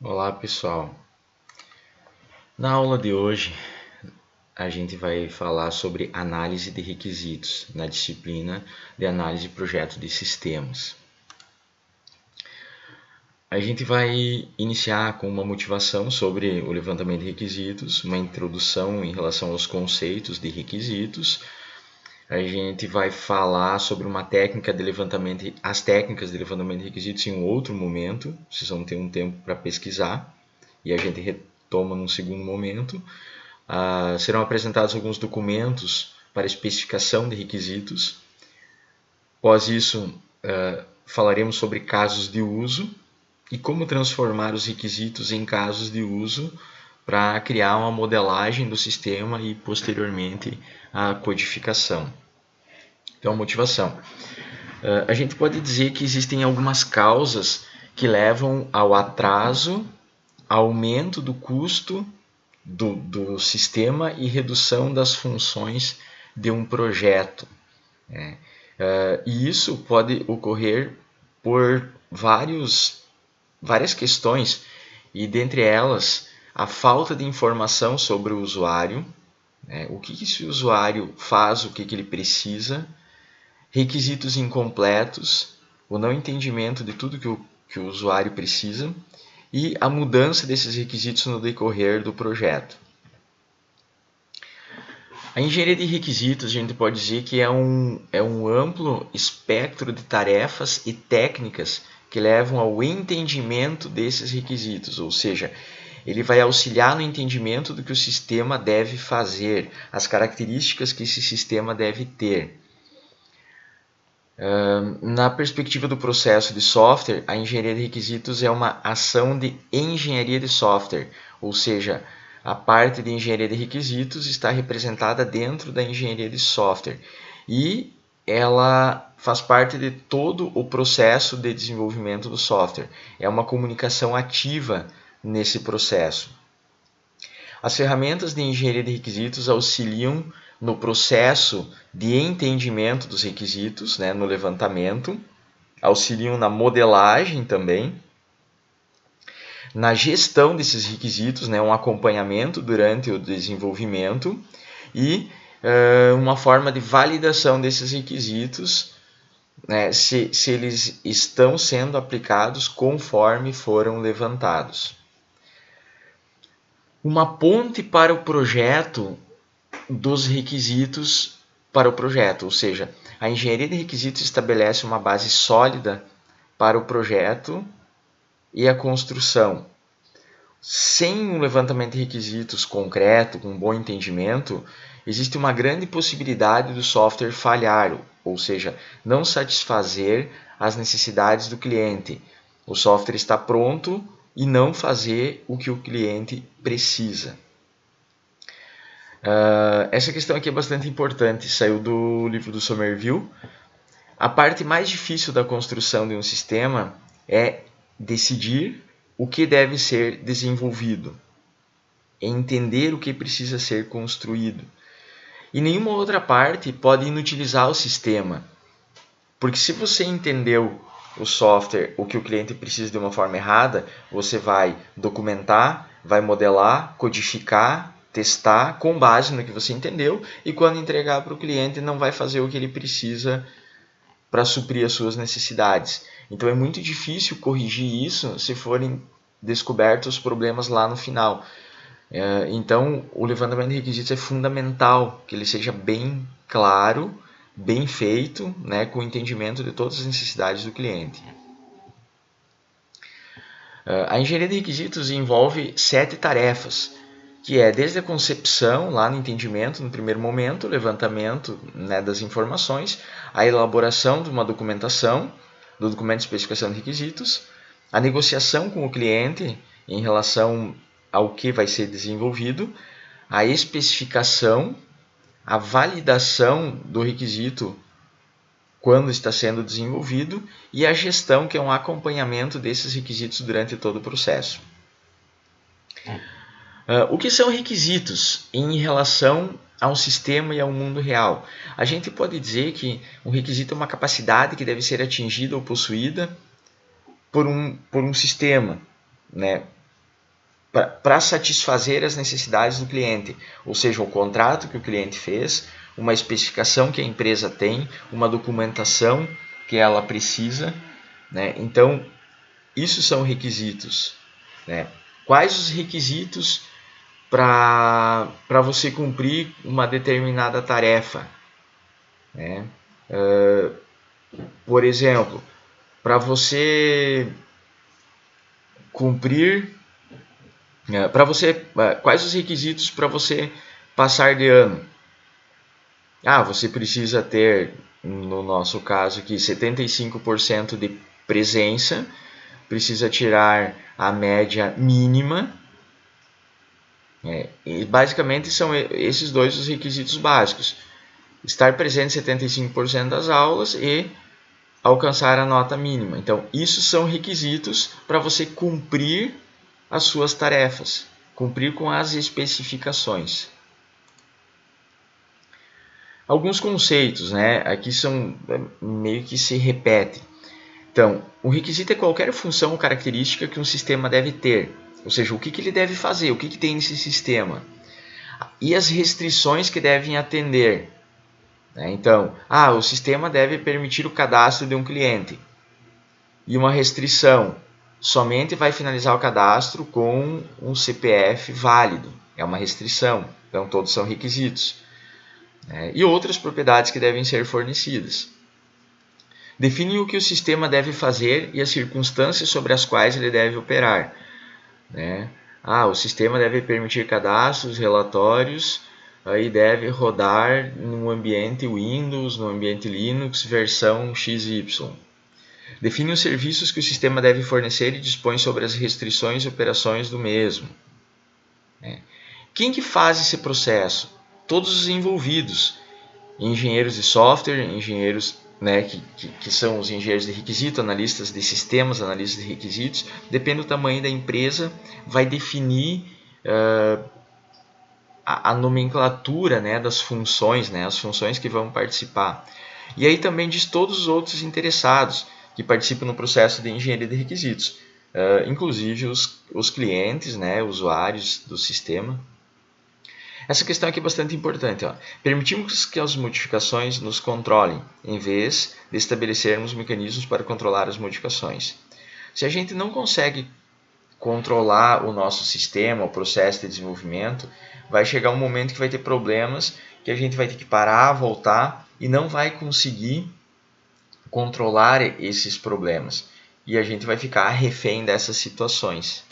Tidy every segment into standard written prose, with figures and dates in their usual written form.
Olá pessoal, na aula de hoje a gente vai falar sobre análise de requisitos na disciplina de análise de projeto de sistemas. A gente vai iniciar com uma motivação sobre o levantamento de requisitos, uma introdução em relação aos conceitos de requisitos. A gente vai falar sobre uma técnica de levantamento, as técnicas de levantamento de requisitos em um outro momento, vocês vão ter um tempo para pesquisar e a gente retoma num segundo momento. Serão apresentados alguns documentos para especificação de requisitos. Após isso, falaremos sobre casos de uso e como transformar os requisitos em casos de uso para criar uma modelagem do sistema e, posteriormente, a codificação. Então, motivação. A gente pode dizer que existem algumas causas que levam ao atraso, aumento do custo do sistema e redução das funções de um projeto. E isso pode ocorrer por várias questões, e dentre elas a falta de informação sobre o usuário, o que esse usuário faz, o que ele precisa, requisitos incompletos, o não entendimento de tudo que o usuário precisa e a mudança desses requisitos no decorrer do projeto. A engenharia de requisitos, a gente pode dizer que é um amplo espectro de tarefas e técnicas que levam ao entendimento desses requisitos, ou seja, ele vai auxiliar no entendimento do que o sistema deve fazer, as características que esse sistema deve ter. Na perspectiva do processo de software, a engenharia de requisitos é uma ação de engenharia de software, ou seja, a parte de engenharia de requisitos está representada dentro da engenharia de software e ela faz parte de todo o processo de desenvolvimento do software. É uma comunicação ativa nesse processo. As ferramentas de engenharia de requisitos auxiliam no processo de entendimento dos requisitos, no levantamento, auxiliam na modelagem também, na gestão desses requisitos, um acompanhamento durante o desenvolvimento e uma forma de validação desses requisitos, se eles estão sendo aplicados conforme foram levantados. Uma ponte para o projeto dos requisitos para o projeto, ou seja, a engenharia de requisitos estabelece uma base sólida para o projeto e a construção. Sem um levantamento de requisitos concreto, com um bom entendimento, existe uma grande possibilidade do software falhar, ou seja, não satisfazer as necessidades do cliente. O software está pronto e não fazer o que o cliente precisa. Essa questão aqui é bastante importante, saiu do livro do Somerville. A parte mais difícil da construção de um sistema é decidir o que deve ser desenvolvido, é entender o que precisa ser construído. E nenhuma outra parte pode inutilizar o sistema, porque se você entendeu o software, o que o cliente precisa de uma forma errada, você vai documentar, vai modelar, codificar, testar com base no que você entendeu e quando entregar para o cliente não vai fazer o que ele precisa para suprir as suas necessidades. Então é muito difícil corrigir isso se forem descobertos os problemas lá no final. Então o levantamento de requisitos é fundamental que ele seja bem claro, bem feito, com o entendimento de todas as necessidades do cliente. A engenharia de requisitos envolve 7 tarefas, que é desde a concepção, lá no entendimento, no primeiro momento, o levantamento das informações, a elaboração de uma documentação, do documento de especificação de requisitos, a negociação com o cliente em relação ao que vai ser desenvolvido, a especificação, a validação do requisito quando está sendo desenvolvido e a gestão, que é um acompanhamento desses requisitos durante todo o processo. O que são requisitos em relação a um sistema e ao mundo real? A gente pode dizer que um requisito é uma capacidade que deve ser atingida ou possuída por um sistema, para satisfazer as necessidades do cliente, ou seja, o contrato que o cliente fez, uma especificação que a empresa tem, uma documentação que ela precisa, né? Então, isso são requisitos, né? Quais os requisitos para você cumprir uma determinada tarefa, né? Por exemplo, para você cumprir, quais os requisitos para você passar de ano? Você precisa ter, no nosso caso aqui, 75% de presença, precisa tirar a média mínima. E basicamente são esses dois os requisitos básicos. Estar presente 75% das aulas e alcançar a nota mínima. Então, isso são requisitos para você cumprir as suas tarefas, cumprir com as especificações. Alguns conceitos, né? Aqui são meio que se repetem. Então, o requisito é qualquer função ou característica que um sistema deve ter, ou seja, o que ele deve fazer, o que tem nesse sistema, e as restrições que devem atender. Então, o sistema deve permitir o cadastro de um cliente, e uma restrição, somente vai finalizar o cadastro com um CPF válido, é uma restrição, então todos são requisitos. E outras propriedades que devem ser fornecidas. Define o que o sistema deve fazer e as circunstâncias sobre as quais ele deve operar. O sistema deve permitir cadastros, relatórios, e deve rodar no ambiente Windows, no ambiente Linux, versão XY. Define os serviços que o sistema deve fornecer e dispõe sobre as restrições e operações do mesmo. Quem que faz esse processo? Todos os envolvidos. Engenheiros de software, engenheiros que são os engenheiros de requisito, analistas de sistemas, analistas de requisitos, depende do tamanho da empresa, vai definir a nomenclatura das funções, as funções que vão participar. E aí também diz todos os outros interessados que participam no processo de engenharia de requisitos, inclusive os clientes, usuários do sistema. Essa questão aqui é bastante importante. Permitimos que as modificações nos controlem, em vez de estabelecermos mecanismos para controlar as modificações. Se a gente não consegue controlar o nosso sistema, o processo de desenvolvimento, vai chegar um momento que vai ter problemas, que a gente vai ter que parar, voltar e não vai conseguir controlar esses problemas. E a gente vai ficar refém dessas situações.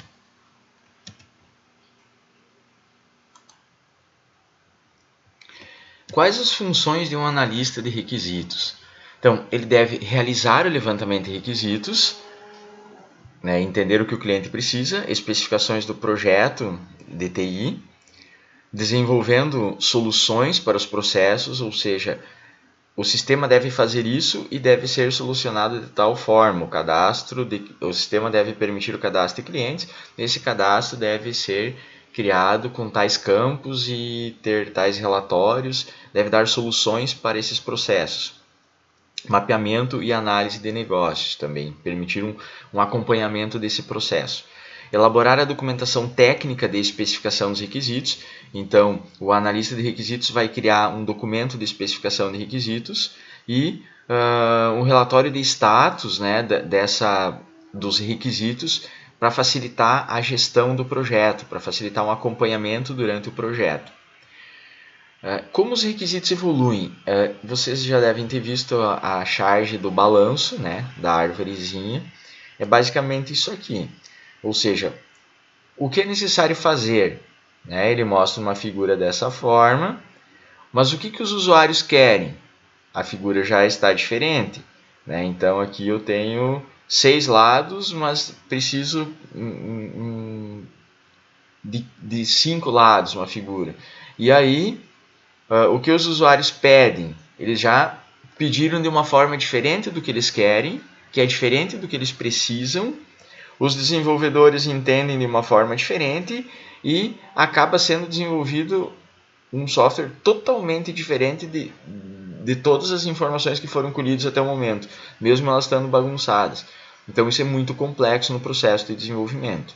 Quais as funções de um analista de requisitos? Então, ele deve realizar o levantamento de requisitos, entender o que o cliente precisa, especificações do projeto de TI, desenvolvendo soluções para os processos, ou seja, o sistema deve fazer isso e deve ser solucionado de tal forma. O sistema deve permitir o cadastro de clientes, esse cadastro deve ser criado com tais campos e ter tais relatórios, deve dar soluções para esses processos. Mapeamento e análise de negócios também, permitir um acompanhamento desse processo. Elaborar a documentação técnica de especificação dos requisitos. Então, o analista de requisitos vai criar um documento de especificação de requisitos e um relatório de status dos requisitos para facilitar a gestão do projeto, para facilitar um acompanhamento durante o projeto. Como os requisitos evoluem? Vocês já devem ter visto a charge do balanço, da árvorezinha. É basicamente isso aqui. Ou seja, o que é necessário fazer? Ele mostra uma figura dessa forma, mas o que os usuários querem? A figura já está diferente. Então aqui eu tenho 6 lados, mas preciso de 5 lados, uma figura. E aí, o que os usuários pedem? Eles já pediram de uma forma diferente do que eles querem, que é diferente do que eles precisam. Os desenvolvedores entendem de uma forma diferente e acaba sendo desenvolvido um software totalmente diferente de todas as informações que foram colhidas até o momento, mesmo elas estando bagunçadas. Então isso é muito complexo no processo de desenvolvimento.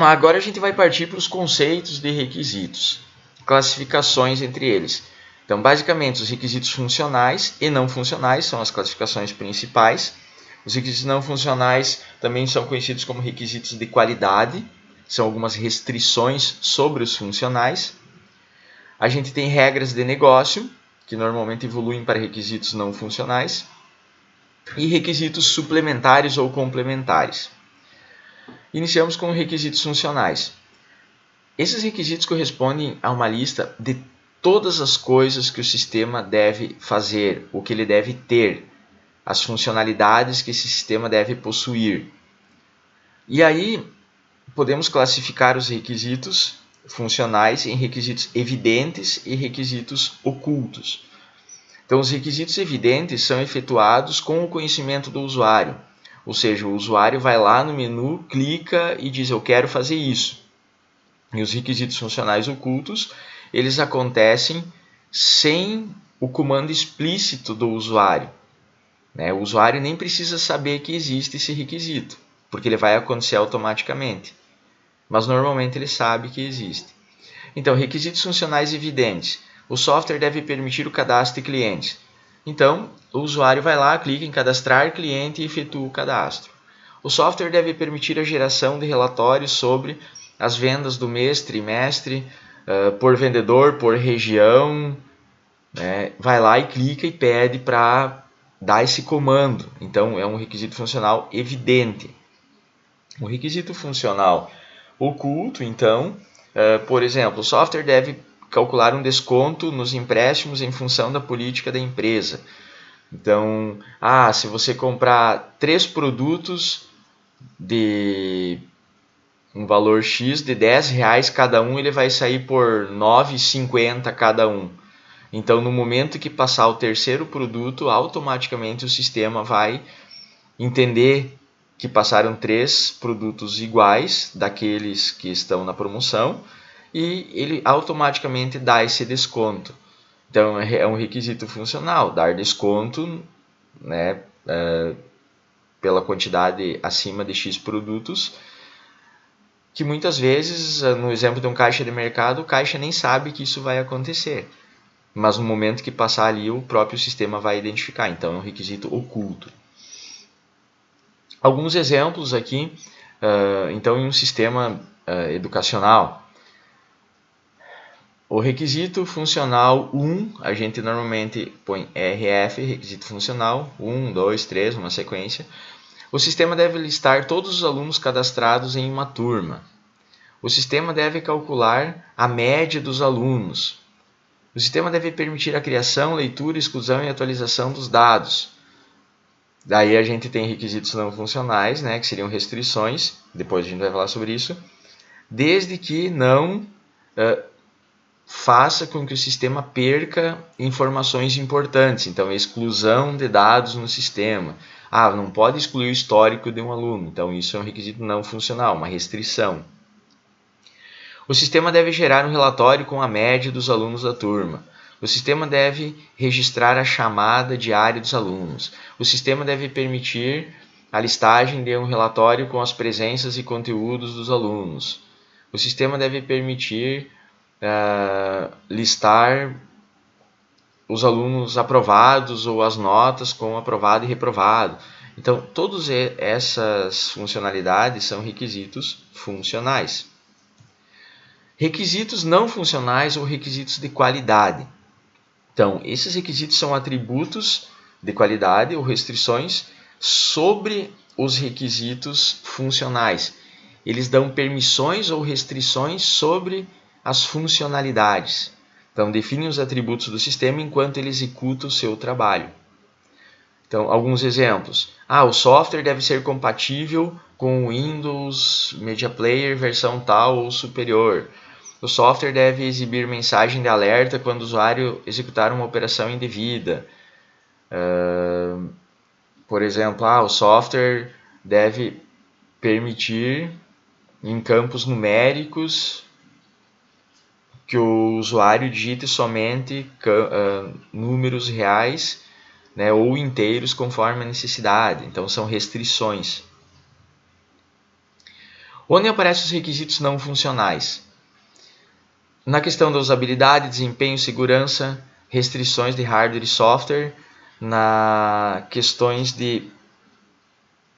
Agora a gente vai partir para os conceitos de requisitos, classificações entre eles. Então, basicamente, os requisitos funcionais e não funcionais são as classificações principais. Os requisitos não funcionais também são conhecidos como requisitos de qualidade, são algumas restrições sobre os funcionais. A gente tem regras de negócio, que normalmente evoluem para requisitos não funcionais, e requisitos suplementares ou complementares. Iniciamos com requisitos funcionais. Esses requisitos correspondem a uma lista de todas as coisas que o sistema deve fazer, o que ele deve ter, as funcionalidades que esse sistema deve possuir. E aí podemos classificar os requisitos funcionais em requisitos evidentes e requisitos ocultos. Então, os requisitos evidentes são efetuados com o conhecimento do usuário. Ou seja, o usuário vai lá no menu, clica e diz: eu quero fazer isso. E os requisitos funcionais ocultos, eles acontecem sem o comando explícito do usuário. O usuário nem precisa saber que existe esse requisito, porque ele vai acontecer automaticamente. Mas normalmente ele sabe que existe. Então, requisitos funcionais evidentes. O software deve permitir o cadastro de clientes. Então, o usuário vai lá, clica em cadastrar cliente e efetua o cadastro. O software deve permitir a geração de relatórios sobre as vendas do mês, trimestre, por vendedor, por região. Vai lá e clica e pede para dar esse comando. Então, é um requisito funcional evidente. O requisito funcional oculto, então, por exemplo, o software deve calcular um desconto nos empréstimos em função da política da empresa. Então, se você comprar 3 produtos de um valor X de R$10 cada um, ele vai sair por R$ 9,50 cada um. Então, no momento que passar o terceiro produto, automaticamente o sistema vai entender que passaram 3 produtos iguais daqueles que estão na promoção e ele automaticamente dá esse desconto. Então, é um requisito funcional, dar desconto, pela quantidade acima de X produtos, que muitas vezes, no exemplo de um caixa de mercado, o caixa nem sabe que isso vai acontecer. Mas no momento que passar ali, o próprio sistema vai identificar. Então, é um requisito oculto. Alguns exemplos aqui, então, em um sistema educacional. O requisito funcional 1, a gente normalmente põe RF, requisito funcional, 1, 2, 3, uma sequência. O sistema deve listar todos os alunos cadastrados em uma turma. O sistema deve calcular a média dos alunos. O sistema deve permitir a criação, leitura, exclusão e atualização dos dados. Daí a gente tem requisitos não funcionais, que seriam restrições, depois a gente vai falar sobre isso, desde que não faça com que o sistema perca informações importantes. Então, exclusão de dados no sistema. Não pode excluir o histórico de um aluno. Então, isso é um requisito não funcional, uma restrição. O sistema deve gerar um relatório com a média dos alunos da turma. O sistema deve registrar a chamada diária dos alunos. O sistema deve permitir a listagem de um relatório com as presenças e conteúdos dos alunos. O sistema deve permitir listar os alunos aprovados ou as notas com aprovado e reprovado. Então, todas essas funcionalidades são requisitos funcionais. Requisitos não funcionais ou requisitos de qualidade. Então, esses requisitos são atributos de qualidade ou restrições sobre os requisitos funcionais. Eles dão permissões ou restrições sobre as funcionalidades. Então, definem os atributos do sistema enquanto ele executa o seu trabalho. Então, alguns exemplos. O software deve ser compatível com o Windows Media Player versão tal ou superior. O software deve exibir mensagem de alerta quando o usuário executar uma operação indevida. Por exemplo, o software deve permitir em campos numéricos que o usuário digite somente números reais, ou inteiros conforme a necessidade. Então, são restrições. Onde aparecem os requisitos não funcionais? Na questão da usabilidade, desempenho, segurança, restrições de hardware e software, na questões de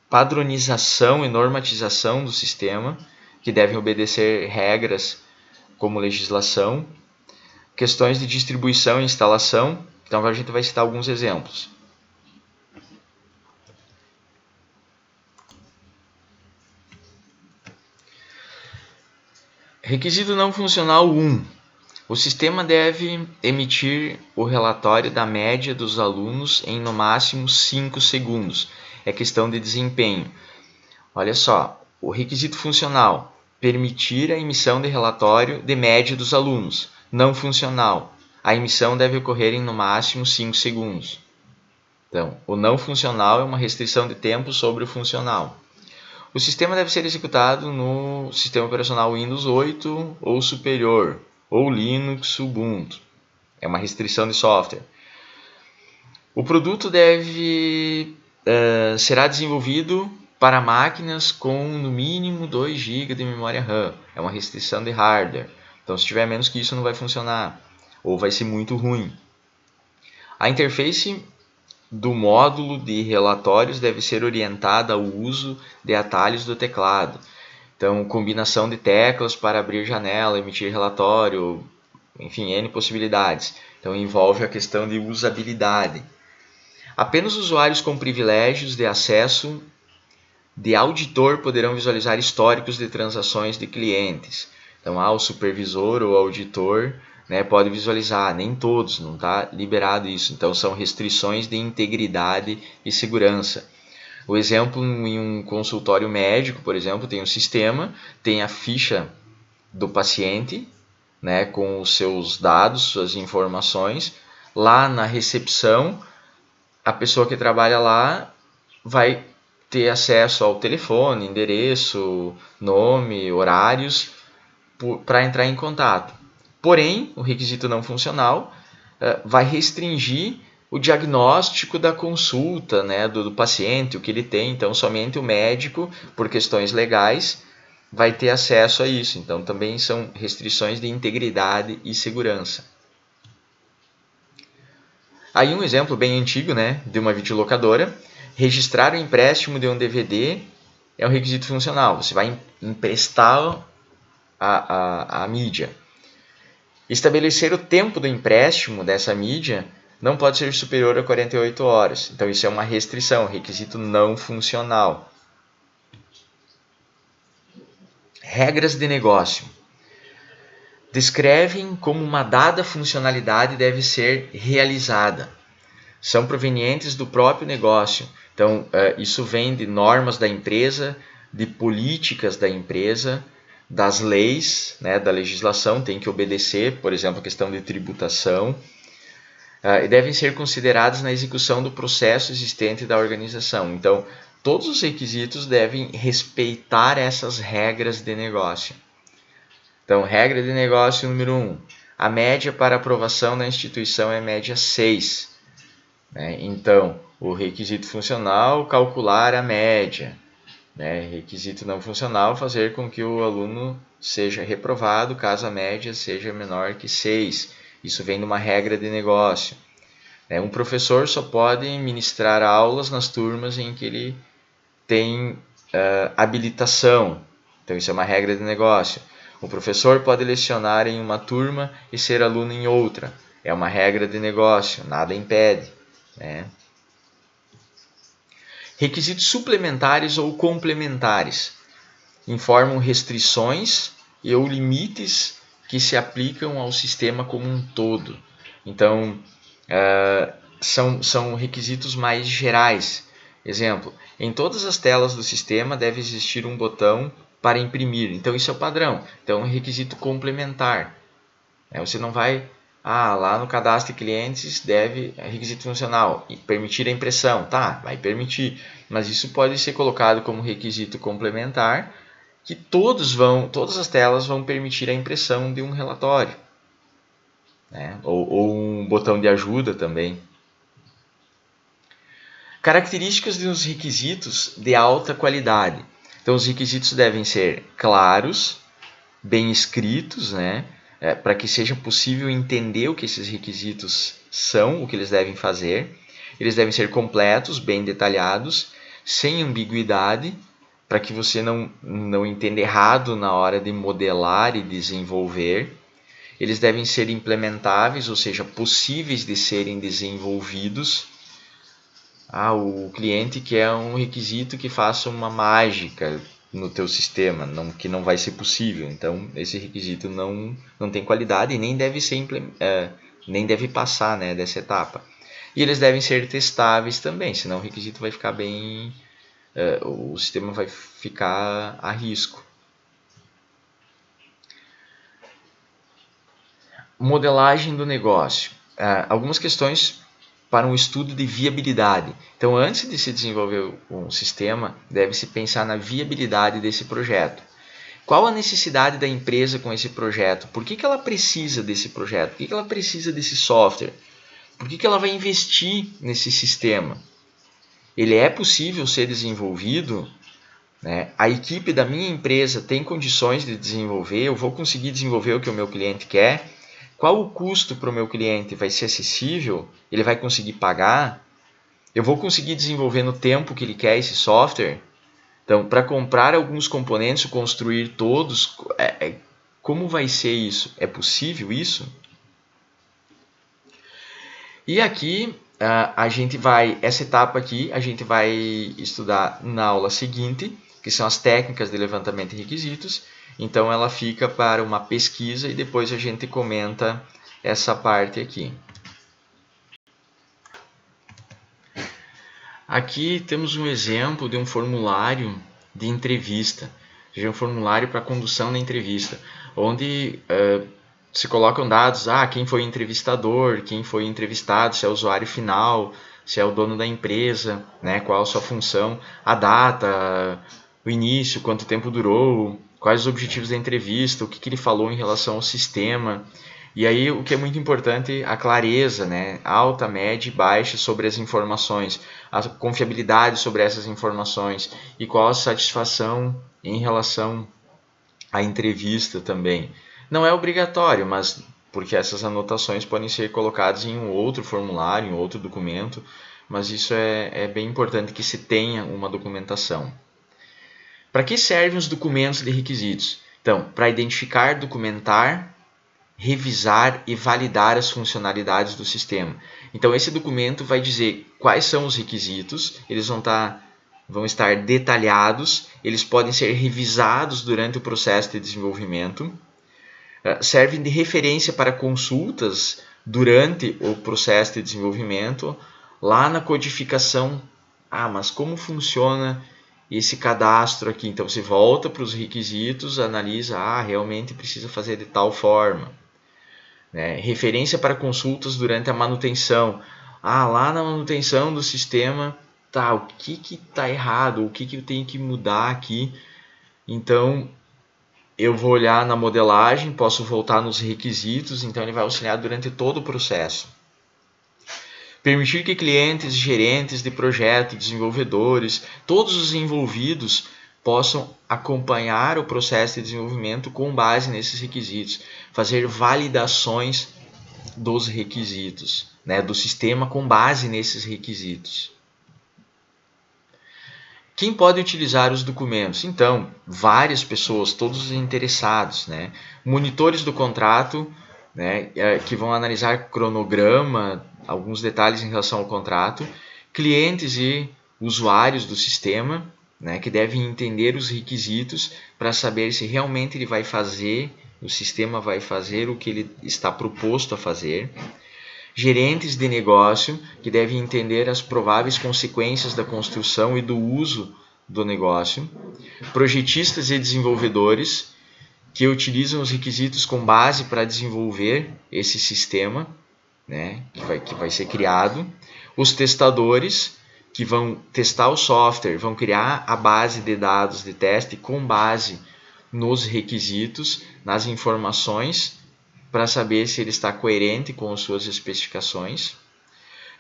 padronização e normatização do sistema, que devem obedecer regras como legislação, questões de distribuição e instalação. Então agora a gente vai citar alguns exemplos. Requisito não funcional 1. O sistema deve emitir o relatório da média dos alunos em no máximo 5 segundos. É questão de desempenho. Olha só, o requisito funcional, permitir a emissão de relatório de média dos alunos. Não funcional, a emissão deve ocorrer em no máximo 5 segundos. Então, o não funcional é uma restrição de tempo sobre o funcional. O sistema deve ser executado no sistema operacional Windows 8 ou superior, ou Linux, Ubuntu. É uma restrição de software. O produto será desenvolvido para máquinas com no mínimo 2 GB de memória RAM. É uma restrição de hardware. Então, se tiver menos que isso, não vai funcionar. Ou vai ser muito ruim. A interface do módulo de relatórios deve ser orientada ao uso de atalhos do teclado. Então, combinação de teclas para abrir janela, emitir relatório, enfim, N possibilidades. Então, envolve a questão de usabilidade. Apenas usuários com privilégios de acesso de auditor poderão visualizar históricos de transações de clientes. Então, o supervisor ou auditor, né, pode visualizar, nem todos, não está liberado isso. Então, são restrições de integridade e segurança. O exemplo, em um consultório médico, por exemplo, tem um sistema, tem a ficha do paciente, né, com os seus dados, suas informações. Lá na recepção, a pessoa que trabalha lá vai ter acesso ao telefone, endereço, nome, horários, para entrar em contato. Porém, o requisito não funcional vai restringir o diagnóstico da consulta, né, do paciente, o que ele tem. Então, somente o médico, por questões legais, vai ter acesso a isso. Então, também são restrições de integridade e segurança. Aí um exemplo bem antigo, né, de uma videolocadora. Registrar o empréstimo de um DVD é um requisito funcional. Você vai emprestar a mídia. Estabelecer o tempo do empréstimo dessa mídia não pode ser superior a 48 horas. Então, isso é uma restrição, requisito não funcional. Regras de negócio. Descrevem como uma dada funcionalidade deve ser realizada. São provenientes do próprio negócio. Então, isso vem de normas da empresa, de políticas da empresa, das leis, né, da legislação, tem que obedecer, por exemplo, a questão de tributação, e devem ser considerados na execução do processo existente da organização. Então, todos os requisitos devem respeitar essas regras de negócio. Então, regra de negócio número 1. A média para aprovação da instituição é média 6. Então, o requisito funcional, calcular a média. Requisito não funcional, fazer com que o aluno seja reprovado caso a média seja menor que 6. Isso vem de uma regra de negócio. Um professor só pode ministrar aulas nas turmas em que ele tem habilitação. Então, isso é uma regra de negócio. O professor pode lecionar em uma turma e ser aluno em outra. É uma regra de negócio, nada impede. Requisitos suplementares ou complementares informam restrições e ou limites que se aplicam ao sistema como um todo. Então, são requisitos mais gerais. Exemplo, em todas as telas do sistema deve existir um botão para imprimir. Então, isso é o padrão. Então, é um requisito complementar. Você não vai... lá no cadastro de clientes deve, requisito funcional, permitir a impressão. Tá, vai permitir. Mas isso pode ser colocado como requisito complementar, que todas as telas vão permitir a impressão de um relatório. Ou um botão de ajuda também. Características dos requisitos de alta qualidade. Então, os requisitos devem ser claros, bem escritos, né? Para que seja possível entender o que esses requisitos são, o que eles devem fazer. Eles devem ser completos, bem detalhados, sem ambiguidade, para que você não entenda errado na hora de modelar e desenvolver. Eles devem ser implementáveis, ou seja, possíveis de serem desenvolvidos. O cliente quer um requisito que faça uma mágica no teu sistema, que não vai ser possível. Então, esse requisito não tem qualidade e nem deve ser nem deve passar, né, dessa etapa. E eles devem ser testáveis também, senão o requisito vai ficar o sistema vai ficar a risco. Modelagem do negócio. Algumas questões para um estudo de viabilidade. Então, antes de se desenvolver um sistema, deve-se pensar na viabilidade desse projeto. Qual a necessidade da empresa com esse projeto? Por que ela precisa desse projeto? Por que ela precisa desse software? Por que ela vai investir nesse sistema? Ele é possível ser desenvolvido? Né? A equipe da minha empresa tem condições de desenvolver? Eu vou conseguir desenvolver o que o meu cliente quer? Qual o custo para o meu cliente? Vai ser acessível? Ele vai conseguir pagar? Eu vou conseguir desenvolver no tempo que ele quer esse software? Então, para comprar alguns componentes, construir todos, como vai ser isso? É possível isso? E aqui, essa etapa aqui, a gente vai estudar na aula seguinte, que são as técnicas de levantamento de requisitos. Então, ela fica para uma pesquisa e depois a gente comenta essa parte aqui. Aqui temos um exemplo de um formulário de entrevista, ou seja, um formulário para condução da entrevista, onde se colocam dados, quem foi o entrevistador, quem foi entrevistado, se é o usuário final, se é o dono da empresa, né, qual a sua função, a data, o início, quanto tempo durou, quais os objetivos da entrevista, o que ele falou em relação ao sistema. E aí o que é muito importante, a clareza, né, alta, média e baixa sobre as informações, a confiabilidade sobre essas informações e qual a satisfação em relação à entrevista também. Não é obrigatório, mas porque essas anotações podem ser colocadas em um outro formulário, em outro documento, mas isso é bem importante que se tenha uma documentação. Para que servem os documentos de requisitos? Então, para identificar, documentar, revisar e validar as funcionalidades do sistema. Então, esse documento vai dizer quais são os requisitos, eles vão estar detalhados, eles podem ser revisados durante o processo de desenvolvimento, servem de referência para consultas durante o processo de desenvolvimento, lá na codificação. Mas como funciona esse cadastro aqui? Então, você volta para os requisitos, analisa, realmente precisa fazer de tal forma. Né? Referência para consultas durante a manutenção. Lá na manutenção do sistema, o que está errado, o que eu tenho que mudar aqui. Então, eu vou olhar na modelagem, posso voltar nos requisitos, então ele vai auxiliar durante todo o processo. Permitir que clientes, gerentes de projeto, desenvolvedores, todos os envolvidos possam acompanhar o processo de desenvolvimento com base nesses requisitos, fazer validações dos requisitos, né, do sistema com base nesses requisitos. Quem pode utilizar os documentos? Então, várias pessoas, todos os interessados, né? Monitores do contrato, né, que vão analisar cronograma, alguns detalhes em relação ao contrato, clientes e usuários do sistema, né, que devem entender os requisitos para saber se realmente ele vai fazer, o sistema vai fazer o que ele está proposto a fazer. Gerentes de negócio, que devem entender as prováveis consequências da construção e do uso do negócio. Projetistas e desenvolvedores, que utilizam os requisitos com base para desenvolver esse sistema, né, que vai ser criado. Os testadores, que vão testar o software, vão criar a base de dados de teste com base nos requisitos, nas informações, para saber se ele está coerente com as suas especificações.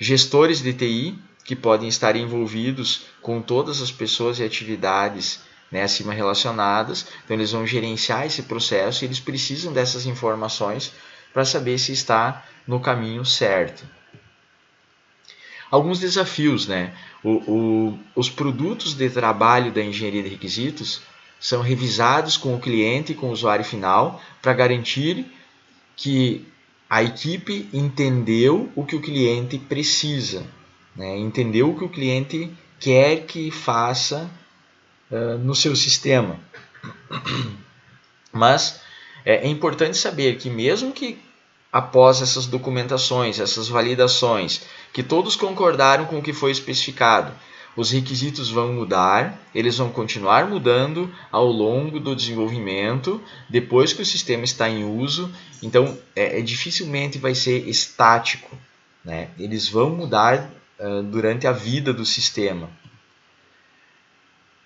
Gestores de TI, que podem estar envolvidos com todas as pessoas e atividades né, acima relacionadas. Então eles vão gerenciar esse processo e eles precisam dessas informações para saber se está no caminho certo. Alguns desafios, né? Os produtos de trabalho da engenharia de requisitos são revisados com o cliente e com o usuário final para garantir que a equipe entendeu o que o cliente precisa, né? Entendeu o que o cliente quer que faça no seu sistema. Mas é importante saber que mesmo que após essas documentações, essas validações, que todos concordaram com o que foi especificado, os requisitos vão mudar, eles vão continuar mudando ao longo do desenvolvimento, depois que o sistema está em uso, então dificilmente vai ser estático, né? Eles vão mudar durante a vida do sistema.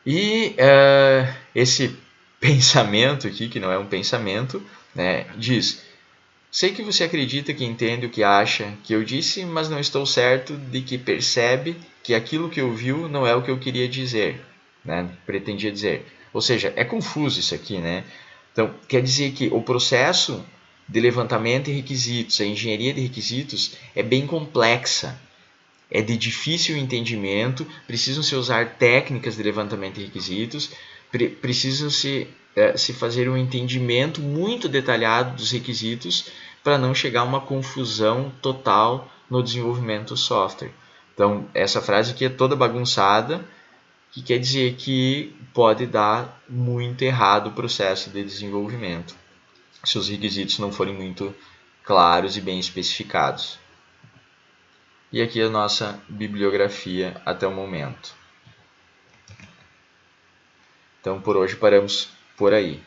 E esse pensamento aqui, que não é um pensamento, né, diz: sei que você acredita que entende o que acha que eu disse, mas não estou certo de que percebe que aquilo que ouviu não é o que eu queria dizer, né? Pretendia dizer. Ou seja, é confuso isso aqui, né? Então, quer dizer que o processo de levantamento de requisitos, a engenharia de requisitos, é bem complexa, é de difícil entendimento, precisam se usar técnicas de levantamento de requisitos, precisam se fazer um entendimento muito detalhado dos requisitos para não chegar a uma confusão total no desenvolvimento do software. Então, essa frase aqui é toda bagunçada, que quer dizer que pode dar muito errado o processo de desenvolvimento, se os requisitos não forem muito claros e bem especificados. E aqui a nossa bibliografia até o momento. Então, por hoje paramos por aí.